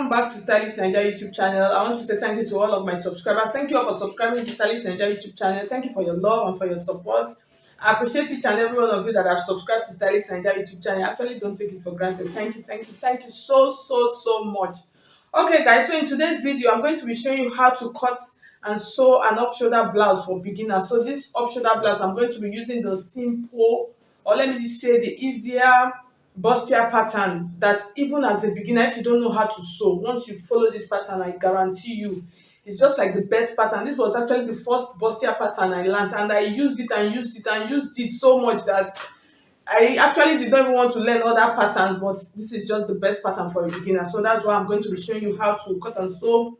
welcome back to Stylish Naija YouTube channel. I want to say thank you to all of my subscribers. Thank you all for subscribing to Stylish Naija YouTube channel. Thank you for your love and for your support. I appreciate each and every one of you that have subscribed to Stylish Naija YouTube channel. I actually don't take it for granted. Thank you so much. Okay guys, so in today's video, I'm going to be showing you how to cut and sew an off-shoulder blouse for beginners. So this off-shoulder blouse, I'm going to be using the simple, or let me just say the easier bustier pattern that even as a beginner, if you don't know how to sew, once you follow this pattern, I guarantee you it's just like the best pattern. This was actually the first bustier pattern I learned, and I used it so much that I actually did not even want to learn other patterns, but this is just the best pattern for a beginner. So that's why I'm going to be showing you how to cut and sew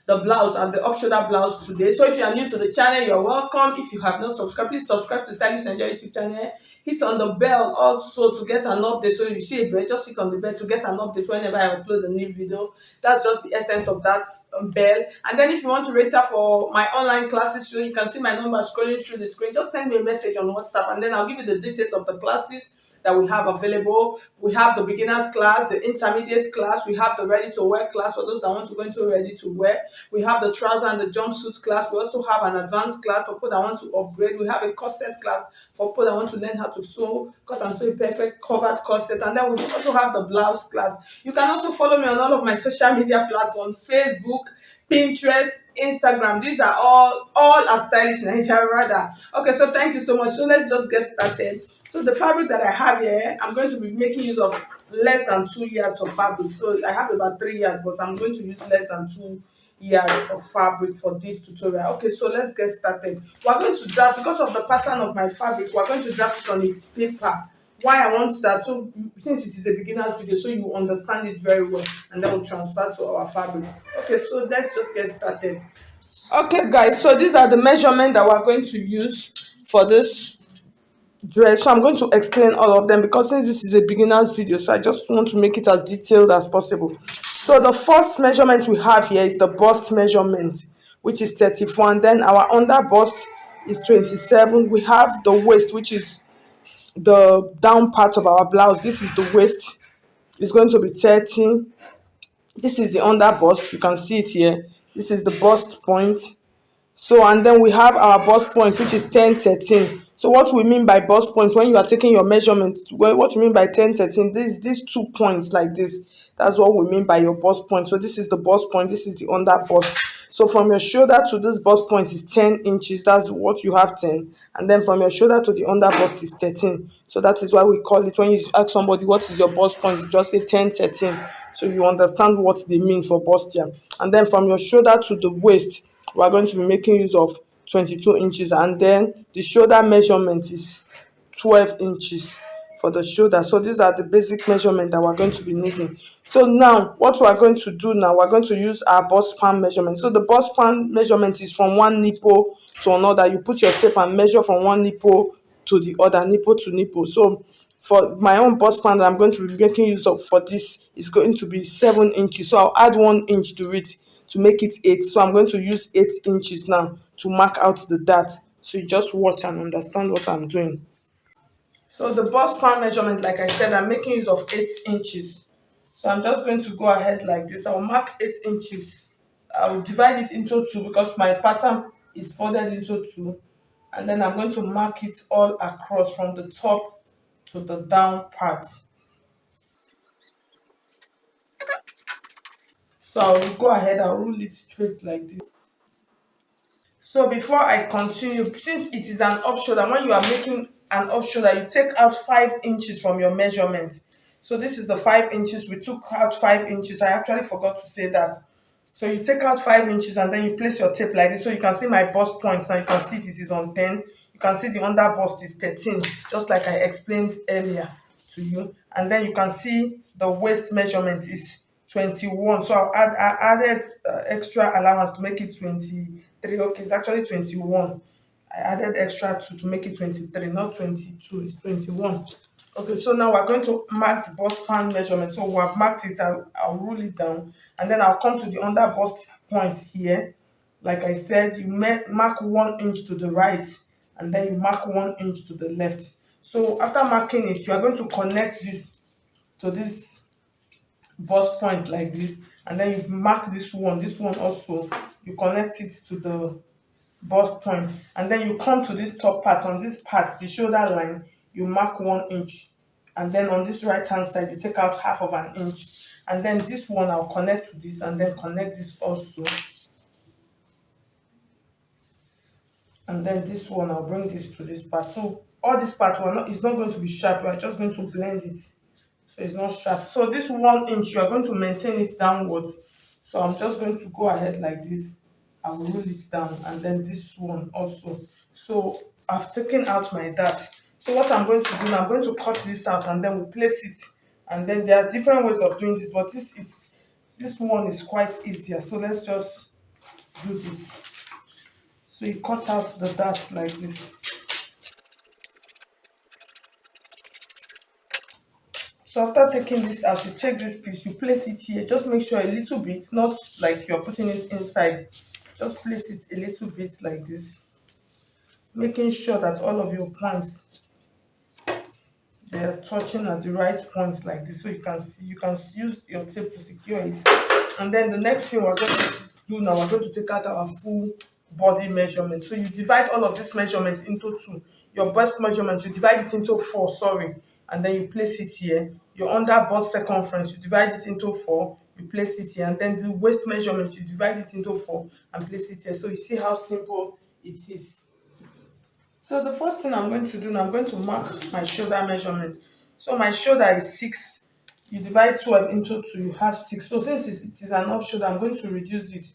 the blouse and the off-shoulder blouse today. So if you are new to the channel, you're welcome. If you have not subscribed, please subscribe to Stylish Naija YouTube channel. Hit on the bell also to get an update. So you see a bell, just hit on the bell to get an update whenever I upload a new video. That's just the essence of that bell. And then if you want to register for my online classes, so you can see my number scrolling through the screen, just send me a message on WhatsApp, and then I'll give you the details of the classes that we have available. We have the beginners class, the intermediate class, we have the ready to wear class for those that want to go into ready to wear. We have the trouser and the jumpsuit class. We also have an advanced class for people that want to upgrade. We have a corset class for people that want to learn how to sew, cut and sew a perfect covered corset. And then we also have the blouse class. You can also follow me on all of my social media platforms: Facebook, Pinterest, Instagram. These are all at Stylish Naija rather. Okay, so thank you so much. So let's just get started. So the fabric that I have here, I'm going to be making use of less than 2 yards of fabric. So I have about 3 yards, but I'm going to use less than 2 yards of fabric for this tutorial. Okay, so let's get started. We're going to draft, because of the pattern of my fabric, we're going to draft it on a paper. Why I want that, so since it is a beginner's video, so you understand it very well, and then we'll transfer to our fabric. Okay, so let's just get started. Okay guys, so these are the measurements that we're going to use for this dress. So I'm going to explain all of them because since this is a beginner's video, so I just want to make it as detailed as possible. So the first measurement we have here is the bust measurement, which is 34, and then our under bust is 27. We have the waist, which is the down part of our blouse. This is the waist, it's going to be 30. This is the under bust, you can see it here. This is the bust point. So, and then we have our bust point, which is 10, 13. So what we mean by bust point, when you are taking your measurement, what you mean by 10, 13, these 2 points like this, that's what we mean by your bust point. So this is the bust point, this is the under bust. So from your shoulder to this bust point is 10 inches, that's what you have, 10. And then from your shoulder to the under bust is 13. So that is why we call it, when you ask somebody what is your bust point, you just say 10, 13. So you understand what they mean for bustier. And then from your shoulder to the waist, we are going to be making use of 22 inches, and then the shoulder measurement is 12 inches for the shoulder. So these are the basic measurement that we're going to be needing. So now what we are going to do now, we're going to use our bust span measurement. So the bust span measurement is from one nipple to another. You put your tape and measure from one nipple to the other, nipple to nipple. So for my own bust span that I'm going to be making use of for this is going to be 7 inches. So I'll add 1 inch to it to make it 8. So I'm going to use 8 inches now to mark out the dart. So you just watch and understand what I'm doing. So the bust span measurement, like I said, I'm making use of 8 inches. So I'm just going to go ahead like this. I'll mark 8 inches. I'll divide it into 2 because my pattern is folded into 2. And then I'm going to mark it all across from the top to the down part. So I'll go ahead and rule it straight like this. So before I continue, since it is an off shoulder, when you are making an off shoulder, you take out 5 inches from your measurement. So this is the 5 inches. We took out 5 inches. I actually forgot to say that. So you take out 5 inches and then you place your tape like this. So you can see my bust points now. You can see it is on 10. You can see the under bust is 13, just like I explained earlier to you. And then you can see the waist measurement is 21. So I added extra allowance to make it 23. Okay, it's actually 21. I added extra 2 to make it 23, not 22. It's 21. Okay, so now we're going to mark the bust span measurement. So we have marked it. I'll rule it down, and then I'll come to the under bust point here. Like I said, you mark 1 inch to the right, and then you mark 1 inch to the left. So after marking it, you are going to connect this to this bust point like this, and then you mark this one also, you connect it to the bust point, and then you come to this top part. On this part, the shoulder line, you mark 1 inch, and then on this right hand side you take out half of an inch, and then this one I'll connect to this, and then connect this also, and then this one I'll bring this to this part. So all this part will not, it's not going to be sharp, we're just going to blend it so it's not sharp. So this 1 inch, you are going to maintain it downward. So I'm just going to go ahead like this. I will roll it down, and then this one also. So I've taken out my dart. So what I'm going to do now, I'm going to cut this out, and then we'll place it. And then there are different ways of doing this, but this one is quite easier. So let's just do this. So you cut out the darts like this. So after taking this out, you take this piece, you place it here. Just make sure a little bit, not like you're putting it inside. Just place it a little bit like this, making sure that all of your points, they're touching at the right point like this. So you can see, you can use your tape to secure it. And then the next thing we're going to do now, we're going to take out our full body measurement. So you divide all of these measurements into two. Your bust measurement, you divide it into four, sorry, and then you place it here. Your under bust circumference, you divide it into four, you place it here, and then the waist measurement, you divide it into four and place it here. So you see how simple it is. So the first thing I'm going to do now, I'm going to mark my shoulder measurement. So my shoulder is 6. You divide 12 into 2, you have 6. So since it is an off shoulder, I'm going to reduce it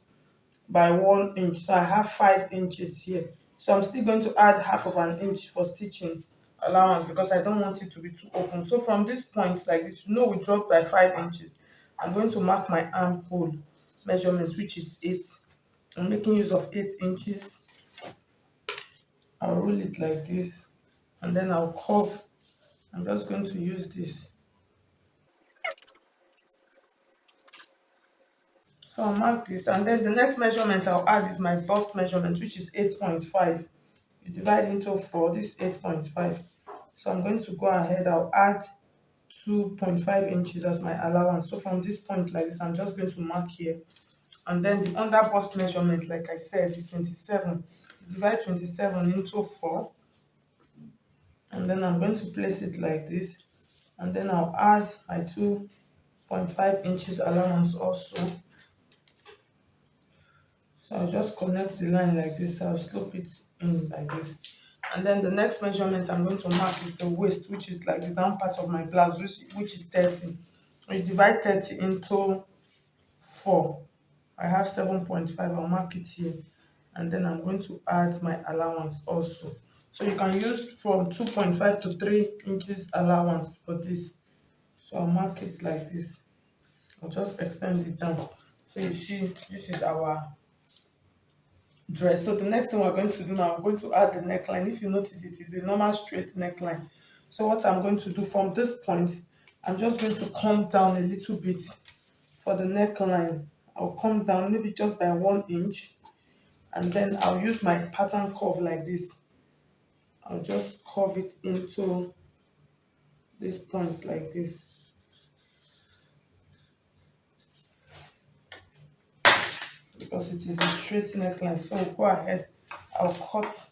by 1 inch. So I have 5 inches here. So I'm still going to add half of an inch for stitching allowance because I don't want it to be too open. So from this point like this, you know we dropped by 5 inches. I'm going to mark my armhole measurement, which is 8. I'm making use of 8 inches. I'll roll it like this, and then I'll curve. I'm just going to use this. So I'll mark this, and then the next measurement I'll add is my bust measurement, which is 8.5. You divide into 4, this 8.5. So I'm going to go ahead, I'll add 2.5 inches as my allowance. So from this point like this, I'm just going to mark here. And then the under bust measurement, like I said, is 27. You divide 27 into 4, and then I'm going to place it like this, and then I'll add my 2.5 inches allowance also. So I'll just connect the line like this. I'll slope it in like this, and then the next measurement I'm going to mark is the waist, which is like the down part of my blouse, which is 30. We divide 30 into 4. I have 7.5. I'll mark it here, and then I'm going to add my allowance also. So you can use from 2.5 to 3 inches allowance for this. So I'll mark it like this. I'll just extend it down. So you see, this is our dress. So the next thing we're going to do now, I'm going to add the neckline. If you notice, it is a normal straight neckline. So what I'm going to do from this point, I'm just going to come down a little bit for the neckline. I'll come down maybe just by 1 inch, and then I'll use my pattern curve like this. I'll just curve it into this point like this. Because it is a straight neckline. So go ahead, I'll cut.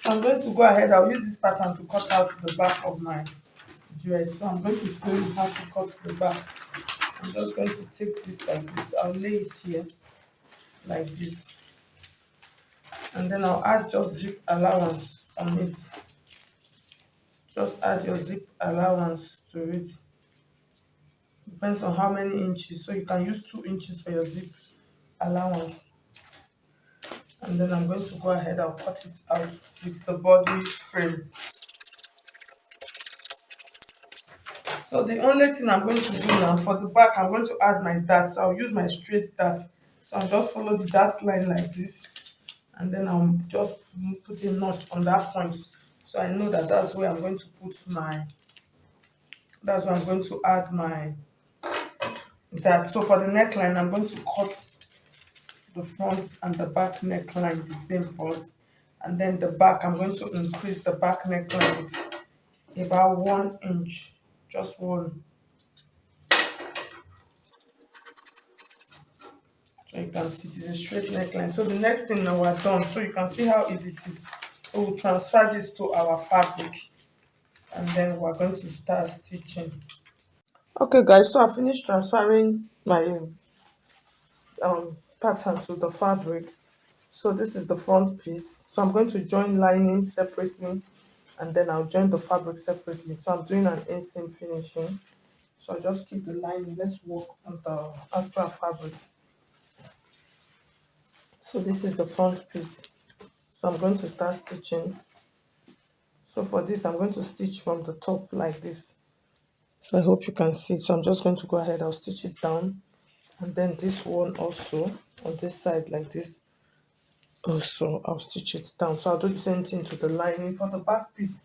I'm going to go ahead, I'll use this pattern to cut out the back of my dress. So I'm going to show you how to cut the back. I'm just going to take this like this. I'll lay it here like this. And then I'll add just zip allowance on it. Just add your zip allowance to it. Depends on how many inches. So you can use 2 inches for your zip allowance. And then I'm going to go ahead, I'll cut it out with the body frame. So the only thing I'm going to do now for the back, I'm going to add my darts. I'll use my straight dart. So I'll just follow the dart line like this, and then I'll just put a notch on that point. So I know that that's where I'm going to put my, that's where I'm going to add my dart. So for the neckline, I'm going to cut the front and the back neckline the same first, and then the back, I'm going to increase the back neckline with about 1 inch, just one. So you can see it is a straight neckline. So the next thing now we're done. So you can see how easy it is. So we'll transfer this to our fabric and then we're going to start stitching. Okay guys, so I finished transferring my pattern to the fabric. So this is the front piece. So I'm going to join lining separately and then I'll join the fabric separately. So I'm doing an inseam finishing. So I'll just keep the lining. Let's work on the actual fabric. So this is the front piece. So I'm going to start stitching. So for this, I'm going to stitch from the top like this. So I hope you can see. So I'm just going to go ahead. I'll stitch it down. And then this one also on this side like this. Also, I'll stitch it down. So I'll do the same thing to the lining. For the back piece,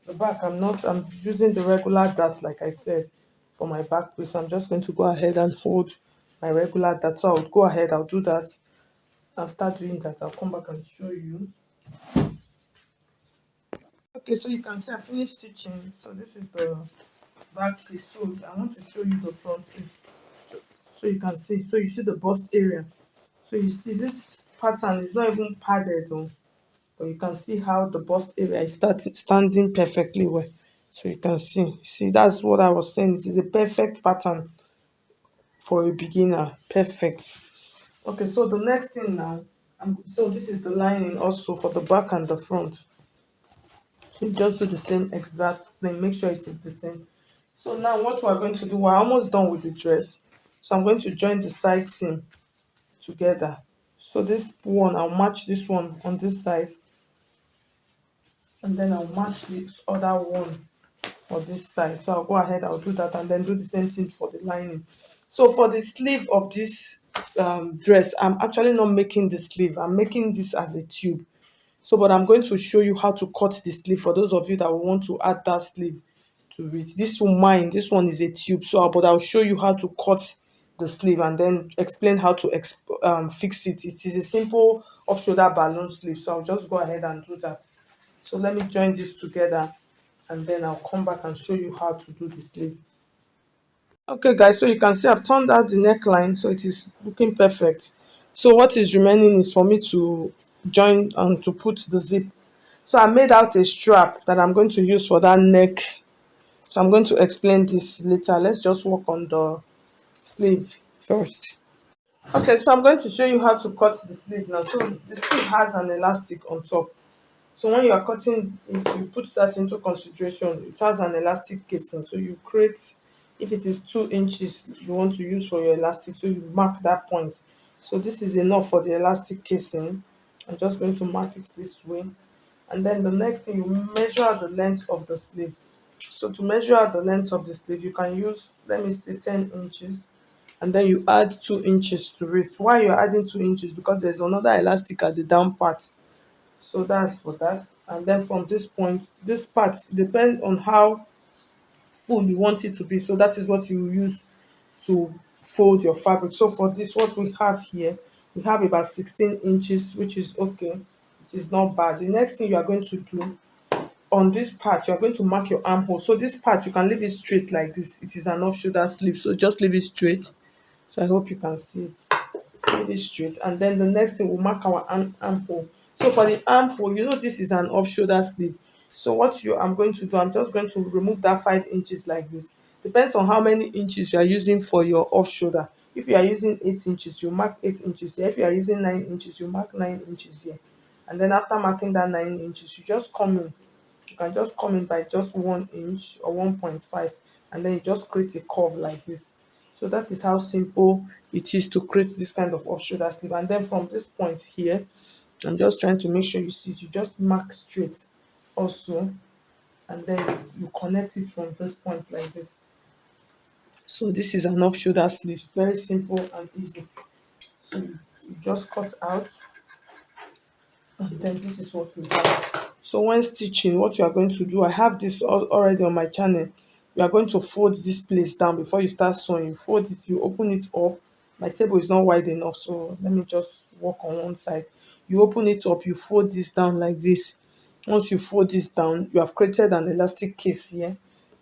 the back, I'm using the regular darts like I said for my back piece. So I'm just going to go ahead and hold my regular dart. So I'll go ahead, I'll do that. After doing that, I'll come back and show you. Okay, so you can see I finished stitching. So this is the back piece. So I want to show you the front piece. So you can see. So you see the bust area. So you see this pattern is not even padded on, but you can see how the bust area is standing perfectly well. So you can see that's what I was saying. This is a perfect pattern for a beginner. Perfect. Okay, so the next thing now, so this is the lining also for the back and the front. So you just do the same exact thing. Make sure it is the same. So now what we're going to do, we're almost done with the dress. So I'm going to join the side seam together. So this one, I'll match this one on this side, and then I'll match this other one for this side. So I'll go ahead, I'll do that, and then do the same thing for the lining. So for the sleeve of this dress, I'm actually not making the sleeve. I'm making this as a tube. So, but I'm going to show you how to cut the sleeve for those of you that will want to add that sleeve to it. This one, mine, this one is a tube. So, but I'll show you how to cut the sleeve and then explain how to fix it. It is a simple off-shoulder balloon sleeve. So I'll just go ahead and do that. So let me join this together and then I'll come back and show you how to do the sleeve. Okay guys, so you can see I've turned out the neckline, so it is looking perfect. So what is remaining is for me to join and to put the zip. So I made out a strap that I'm going to use for that neck. So I'm going to explain this later. Let's just work on the sleeve first. Okay, so I'm going to show you how to cut the sleeve now. So the sleeve has an elastic on top. So when you are cutting it, you put that into consideration. It has an elastic casing. So you create, if it is 2 inches you want to use for your elastic, so you mark that point. So this is enough for the elastic casing. I'm just going to mark it this way. And then the next thing, you measure the length of the sleeve. So to measure the length of the sleeve, you can use, let me say 10 inches. And then you add 2 inches to it. Why you're adding 2 inches? Because there's another elastic at the down part. So that's for that. And then from this point, this part depends on how full you want it to be. So that is what you use to fold your fabric. So for this, what we have here, we have about 16 inches, which is okay. It is not bad. The next thing you are going to do on this part, you are going to mark your armhole. So this part, you can leave it straight like this. It is an off shoulder sleeve, so just leave it straight. So I hope you can see it. Leave it straight. And then the next thing, we'll mark our armhole. So for the armhole, you know this is an off shoulder sleeve. So what I'm going to do, I'm just going to remove that 5 inches like this. Depends on how many inches you are using for your off shoulder. If you are using 8 inches, you mark 8 inches here. If you are using 9 inches, you mark 9 inches here. And then after marking that 9 inches, you just come in. You can just come in by just 1 inch or 1.5, and then you just create a curve like this. So that is how simple it is to create this kind of off shoulder sleeve. And then from this point here, I'm just trying to make sure you see it. You just mark straight also, and then you connect it from this point like this. So this is an off shoulder sleeve, very simple and easy. So you just cut out, and then this is what we have. So when stitching, what you are going to do, I have this already on my channel. You are going to fold this place down before you start sewing. You fold it, you open it up. My table is not wide enough, so let me just work on one side. You open it up, you fold this down like this. Once you fold this down, you have created an elastic case here,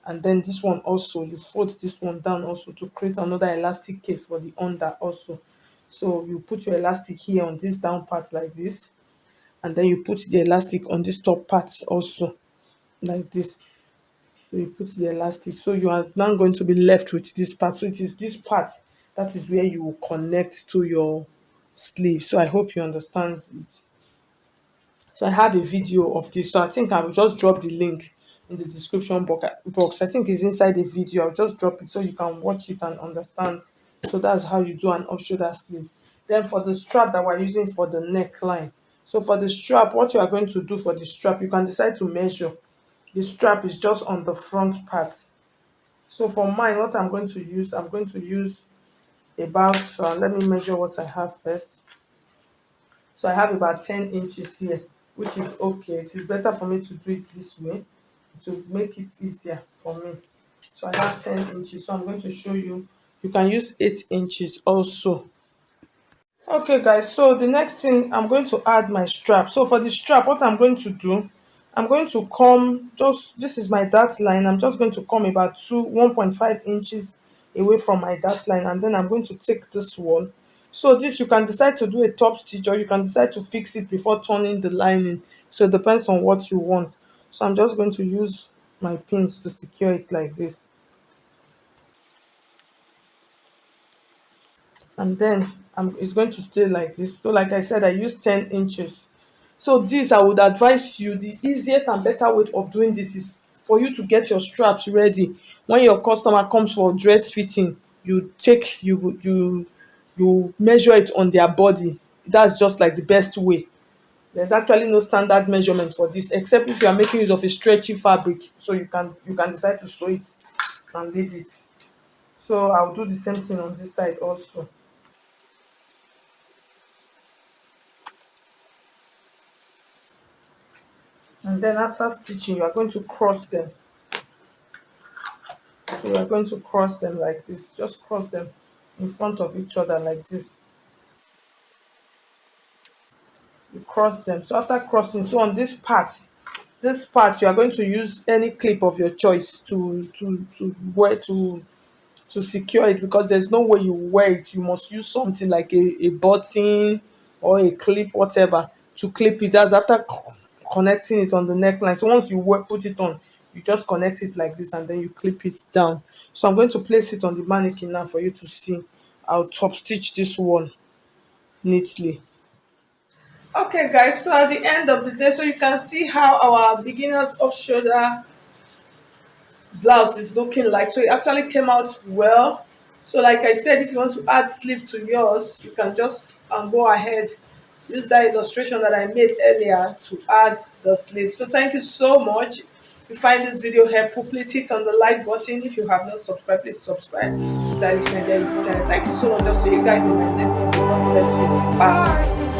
and then this one also, you fold this one down also to create another elastic case for the under also. So you put your elastic here on this down part like this, and then you put the elastic on this top part also like this. So you put the elastic, so you are now going to be left with this part. So it is this part that is where you will connect to your sleeve. So I hope you understand it. So I have a video of this. So I think I will just drop the link in the description box. I think it's inside the video. I'll just drop it so you can watch it and understand. So that's how you do an off shoulder sleeve. Then for the strap that we're using for the neckline. So for the strap, what you are going to do for the strap, you can decide to measure. The strap is just on the front part. So for mine, what I'm going to use about, let me measure what I have first. So I have about 10 inches here, which is okay. It is better for me to do it this way to make it easier for me. So I have 10 inches. So I'm going to show you. You can use 8 inches also. Okay guys, so the next thing, I'm going to add my strap. So for the strap, what I'm going to do, I'm going to come, just this is my dart line. I'm just going to come about 1.5 inches away from my dart line, and then I'm going to take this one. So this, you can decide to do a top stitch, or you can decide to fix it before turning the lining. So it depends on what you want. So I'm just going to use my pins to secure it like this. And then it's going to stay like this. So like I said, I used 10 inches. So this, I would advise you, the easiest and better way of doing this is for you to get your straps ready. When your customer comes for dress fitting, you measure it on their body. That's just like the best way. There's actually no standard measurement for this, except if you are making use of a stretchy fabric. So you can decide to sew it and leave it. So I'll do the same thing on this side also. And then after stitching, you are going to cross them. So you are going to cross them like this. Just cross them in front of each other like this. You cross them. So after crossing, so on this part you are going to use any clip of your choice to secure it, because there's no way you wear it. You must use something like a button or a clip, whatever, to clip it. That's after connecting it on the neckline. So once you put it on, you just connect it like this, and then you clip it down. So I'm going to place it on the mannequin now for you to see. I'll top stitch this one neatly. Okay guys, so at the end of the day, so you can see how our beginners off shoulder blouse is looking like. So it actually came out well. So like I said, if you want to add sleeve to yours, you can just go ahead, use that illustration that I made earlier to add the sleeve. So thank you so much. If you find this video helpful, please hit on the like button. If you have not subscribed, please subscribe to Stylish Naija YouTube channel. Thank you so much. I'll see you guys in my next video. God bless you. Bye.